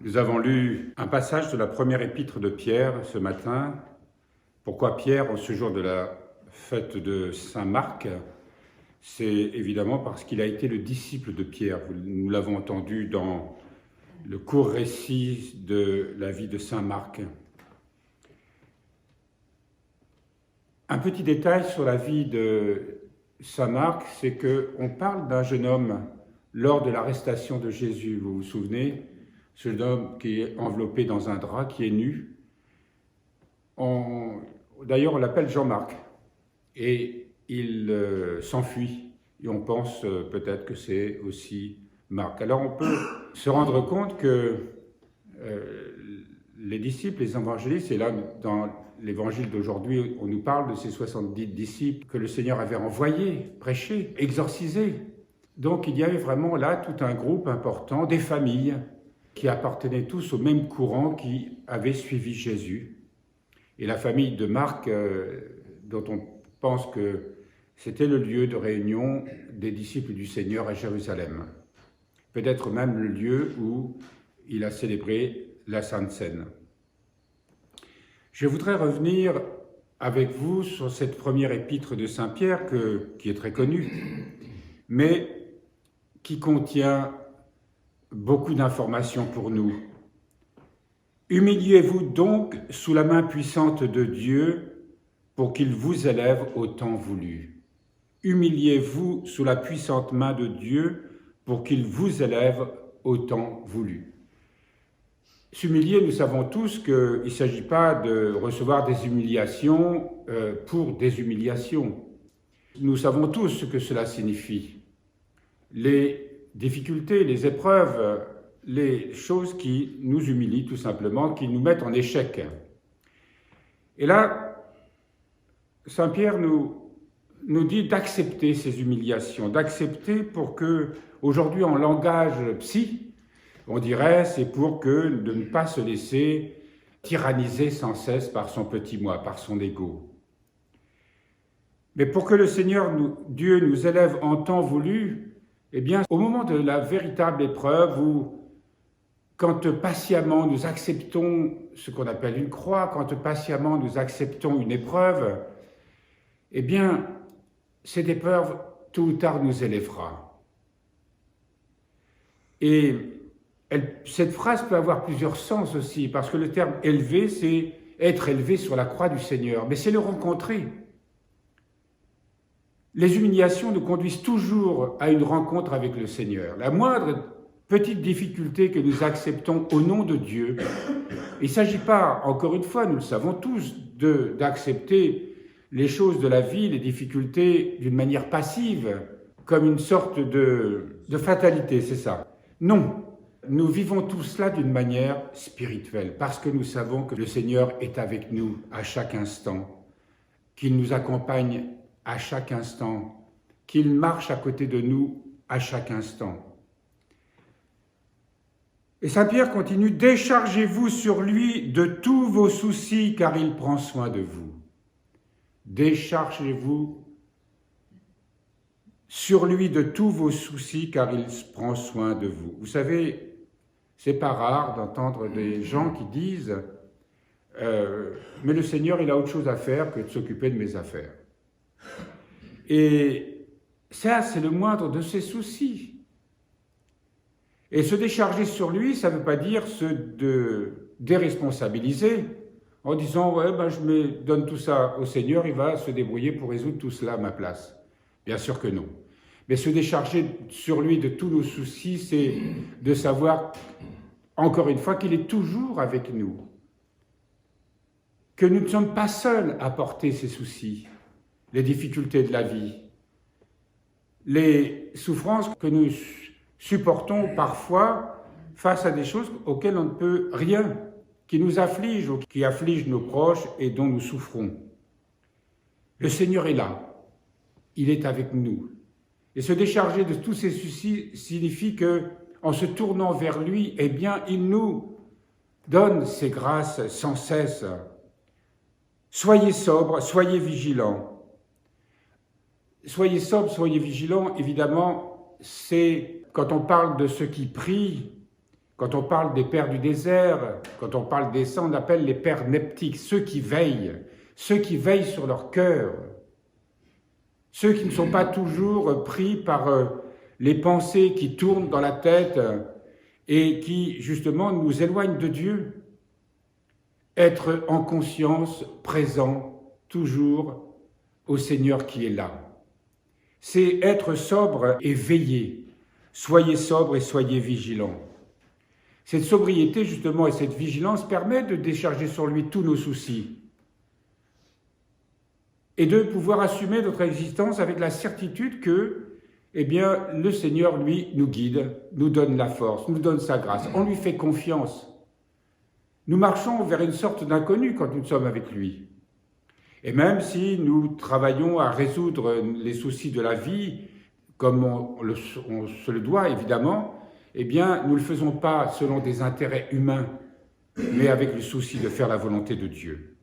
Nous avons lu un passage de la première épître de Pierre ce matin. Pourquoi Pierre, en ce jour de la fête de Saint Marc? C'est évidemment parce qu'il a été le disciple de Pierre. Nous l'avons entendu dans le court récit de la vie de Saint Marc. Un petit détail sur la vie de Saint Marc, c'est qu'on parle d'un jeune homme lors de l'arrestation de Jésus. Vous vous souvenez? Ce jeune homme qui est enveloppé dans un drap, qui est nu. D'ailleurs, on l'appelle Jean-Marc. Et il s'enfuit. Et on pense peut-être que c'est aussi Marc. Alors on peut se rendre compte que les disciples, les évangélistes, et là dans l'évangile d'aujourd'hui, on nous parle de ces 70 disciples que le Seigneur avait envoyés, prêchés, exorcisés. Donc il y avait vraiment là tout un groupe important, des familles, qui appartenaient tous au même courant qui avait suivi Jésus. Et la famille de Marc, dont on pense que c'était le lieu de réunion des disciples du Seigneur à Jérusalem. Peut-être même le lieu où il a célébré la Sainte Seine. Je voudrais revenir avec vous sur cette première épître de Saint Pierre, qui est très connue, mais qui contient beaucoup d'informations pour nous. Humiliez-vous donc sous la main puissante de Dieu pour qu'il vous élève au temps voulu. Humiliez-vous sous la puissante main de Dieu pour qu'il vous élève au temps voulu. S'humilier, nous savons tous qu'il ne s'agit pas de recevoir des humiliations pour des humiliations. Nous savons tous ce que cela signifie. Les difficultés, les épreuves, les choses qui nous humilient tout simplement, qui nous mettent en échec. Et là, Saint Pierre nous dit d'accepter ces humiliations, d'accepter pour que, aujourd'hui en langage psy, on dirait c'est pour que de ne pas se laisser tyranniser sans cesse par son petit moi, par son ego. Mais pour que le Seigneur, Dieu, nous élève en temps voulu, eh bien, au moment de la véritable épreuve, où, quand patiemment nous acceptons ce qu'on appelle une croix, quand patiemment nous acceptons une épreuve, eh bien, cette épreuve, tôt ou tard, nous élèvera. Et cette phrase peut avoir plusieurs sens aussi, parce que le terme « élever », c'est être élevé sur la croix du Seigneur, mais c'est le rencontrer. Les humiliations nous conduisent toujours à une rencontre avec le Seigneur. La moindre petite difficulté que nous acceptons au nom de Dieu, il ne s'agit pas, encore une fois, nous le savons tous, d'accepter les choses de la vie, les difficultés d'une manière passive, comme une sorte de fatalité, c'est ça. Non, nous vivons tout cela d'une manière spirituelle, parce que nous savons que le Seigneur est avec nous à chaque instant, qu'il nous accompagne à chaque instant, qu'il marche à côté de nous à chaque instant. Et Saint Pierre continue, « Déchargez-vous sur lui de tous vos soucis, car il prend soin de vous. » Déchargez-vous sur lui de tous vos soucis, car il prend soin de vous. Vous savez, c'est pas rare d'entendre des gens qui disent « Mais le Seigneur, il a autre chose à faire que de s'occuper de mes affaires. » Et ça, c'est le moindre de ses soucis. Et se décharger sur lui, ça ne veut pas dire se déresponsabiliser en disant « Ouais, ben, je me donne tout ça au Seigneur, il va se débrouiller pour résoudre tout cela à ma place. » Bien sûr que non. Mais se décharger sur lui de tous nos soucis, c'est de savoir, encore une fois, qu'il est toujours avec nous. Que nous ne sommes pas seuls à porter ces soucis, les difficultés de la vie, les souffrances que nous supportons parfois face à des choses auxquelles on ne peut rien, qui nous affligent ou qui affligent nos proches et dont nous souffrons. Le Seigneur est là, il est avec nous. Et se décharger de tous ces soucis signifie que, en se tournant vers lui, eh bien, il nous donne ses grâces sans cesse. Soyez sobres, soyez vigilants. Soyez sobres, soyez vigilants, évidemment, c'est quand on parle de ceux qui prient, Quand on parle des pères du désert, quand on parle des saints, on appelle les pères neptiques, ceux qui veillent sur leur cœur, ceux qui ne sont pas toujours pris par les pensées qui tournent dans la tête et qui, justement, nous éloignent de Dieu. Être en conscience, présent, toujours au Seigneur qui est là. C'est être sobre et veiller. Soyez sobre et soyez vigilants. Cette sobriété, justement, et cette vigilance permet de décharger sur lui tous nos soucis et de pouvoir assumer notre existence avec la certitude que, eh bien, le Seigneur, lui, nous guide, nous donne la force, nous donne sa grâce. On lui fait confiance. Nous marchons vers une sorte d'inconnu quand nous sommes avec lui. Et même si nous travaillons à résoudre les soucis de la vie, comme on se le doit évidemment, eh bien, nous ne le faisons pas selon des intérêts humains, mais avec le souci de faire la volonté de Dieu.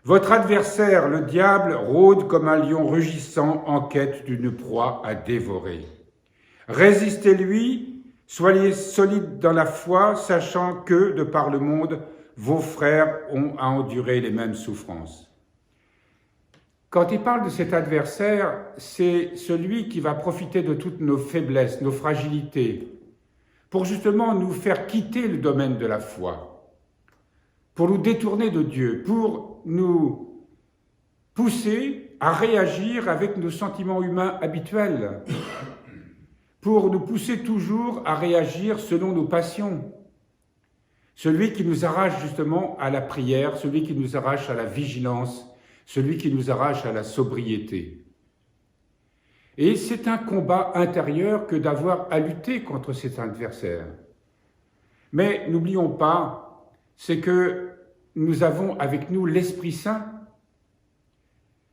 Votre adversaire, le diable, rôde comme un lion rugissant en quête d'une proie à dévorer. Résistez-lui, soyez solides dans la foi, sachant que, de par le monde, vos frères ont à endurer les mêmes souffrances. Quand il parle de cet adversaire, c'est celui qui va profiter de toutes nos faiblesses, nos fragilités, pour justement nous faire quitter le domaine de la foi, pour nous détourner de Dieu, pour nous pousser à réagir avec nos sentiments humains habituels, pour nous pousser toujours à réagir selon nos passions. Celui qui nous arrache justement à la prière, celui qui nous arrache à la vigilance, celui qui nous arrache à la sobriété. Et c'est un combat intérieur que d'avoir à lutter contre cet adversaire. Mais n'oublions pas, c'est que nous avons avec nous l'Esprit Saint,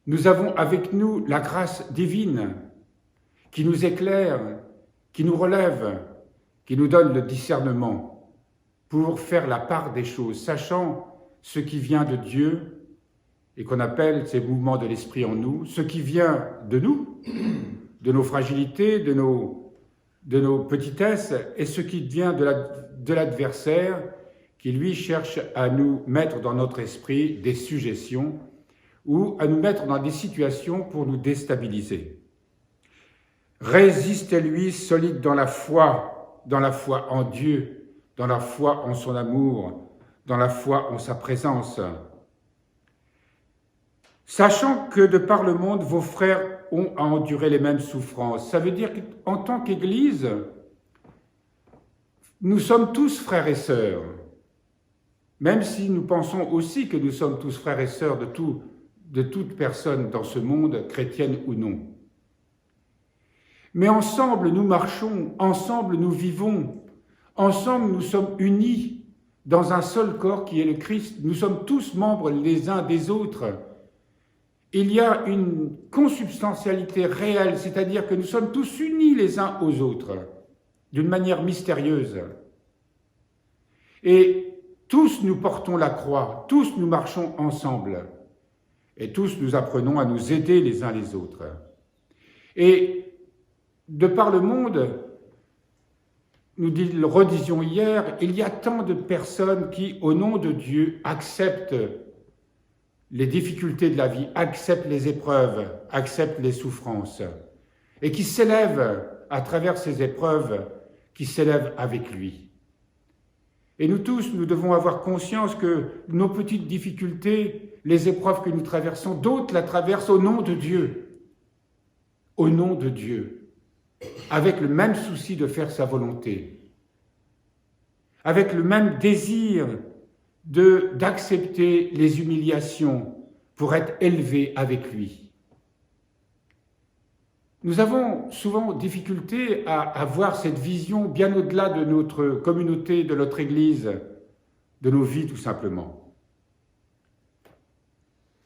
nous avons avec nous la grâce divine qui nous éclaire, qui nous relève, qui nous donne le discernement pour faire la part des choses, sachant ce qui vient de Dieu et qu'on appelle ces mouvements de l'esprit en nous, ce qui vient de nous, de nos fragilités, de nos petitesses, et ce qui vient de l'adversaire qui, lui, cherche à nous mettre dans notre esprit des suggestions ou à nous mettre dans des situations pour nous déstabiliser. Résistez-lui solide dans la foi en Dieu, dans la foi en son amour, dans la foi en sa présence. Sachant que de par le monde, vos frères ont à endurer les mêmes souffrances. Ça veut dire qu'en tant qu'Église, nous sommes tous frères et sœurs, même si nous pensons aussi que nous sommes tous frères et sœurs de toute personne dans ce monde, chrétienne ou non. Mais ensemble, nous marchons, ensemble, nous vivons, ensemble, nous sommes unis dans un seul corps qui est le Christ. Nous sommes tous membres les uns des autres. Il y a une consubstantialité réelle, c'est-à-dire que nous sommes tous unis les uns aux autres, d'une manière mystérieuse. Et tous nous portons la croix, tous nous marchons ensemble, et tous nous apprenons à nous aider les uns les autres. Et de par le monde, nous le redisions hier, il y a tant de personnes qui, au nom de Dieu, acceptent les difficultés de la vie, acceptent les épreuves, acceptent les souffrances, et qui s'élèvent à travers ces épreuves, qui s'élèvent avec lui. Et nous tous, nous devons avoir conscience que nos petites difficultés, les épreuves que nous traversons, d'autres la traversent au nom de Dieu. Au nom de Dieu. Avec le même souci de faire sa volonté. Avec le même désir d'accepter les humiliations pour être élevé avec lui. Nous avons souvent difficulté à avoir cette vision bien au-delà de notre communauté, de notre Église, de nos vies tout simplement.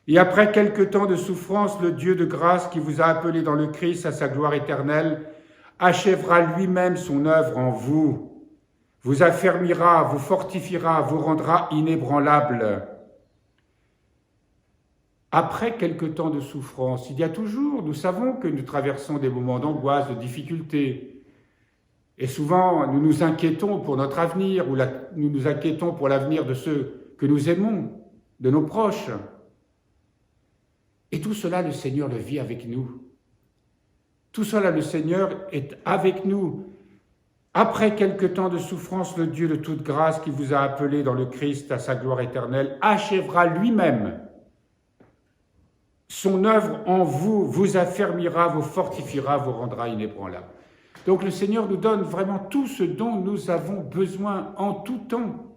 Et après quelque temps de souffrance, le Dieu de grâce qui vous a appelé dans le Christ à sa gloire éternelle achèvera lui-même son œuvre en vous, vous affermira, vous fortifiera, vous rendra inébranlable. Après quelque temps de souffrance, il y a toujours, nous savons que nous traversons des moments d'angoisse, de difficulté, Et souvent, nous nous inquiétons pour notre avenir, ou nous nous inquiétons pour l'avenir de ceux que nous aimons, de nos proches. Et tout cela, le Seigneur le vit avec nous. Tout cela, le Seigneur est avec nous. Après quelque temps de souffrance, le Dieu de toute grâce qui vous a appelé dans le Christ à sa gloire éternelle, achèvera lui-même son œuvre en vous, vous affermira, vous fortifiera, vous rendra inébranlable. Donc le Seigneur nous donne vraiment tout ce dont nous avons besoin en tout temps,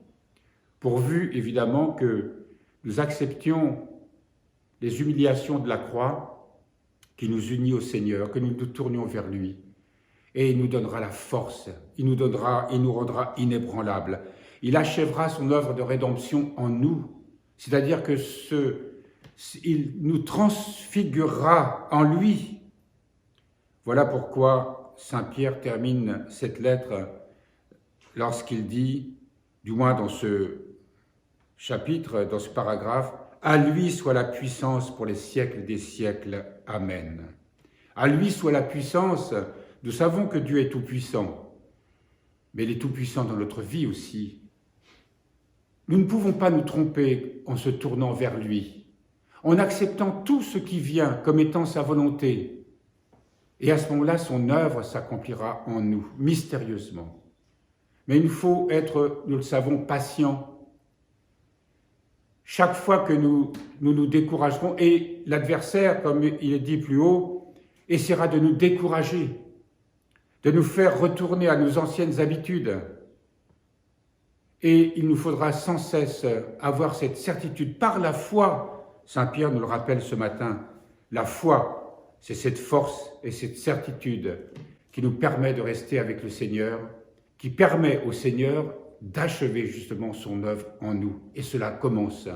pourvu évidemment que nous acceptions les humiliations de la croix qui nous unit au Seigneur, que nous nous tournions vers lui. Et il nous donnera la force, il nous rendra inébranlables. Il achèvera son œuvre de rédemption en nous, c'est-à-dire que il nous transfigurera en lui. Voilà pourquoi Saint Pierre termine cette lettre lorsqu'il dit, du moins dans ce chapitre, dans ce paragraphe, « À lui soit la puissance pour les siècles des siècles. Amen. » À lui soit la puissance. Nous savons que Dieu est tout-puissant, mais il est tout-puissant dans notre vie aussi. Nous ne pouvons pas nous tromper en se tournant vers lui, en acceptant tout ce qui vient comme étant sa volonté. Et à ce moment-là, son œuvre s'accomplira en nous, mystérieusement. Mais il faut être, nous le savons, patients. Chaque fois que nous nous découragerons, et l'adversaire, comme il est dit plus haut, essaiera de nous décourager, de nous faire retourner à nos anciennes habitudes. Et il nous faudra sans cesse avoir cette certitude par la foi. Saint Pierre nous le rappelle ce matin. La foi, c'est cette force et cette certitude qui nous permet de rester avec le Seigneur, qui permet au Seigneur d'achever justement son œuvre en nous. Et cela commence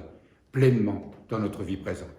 pleinement dans notre vie présente.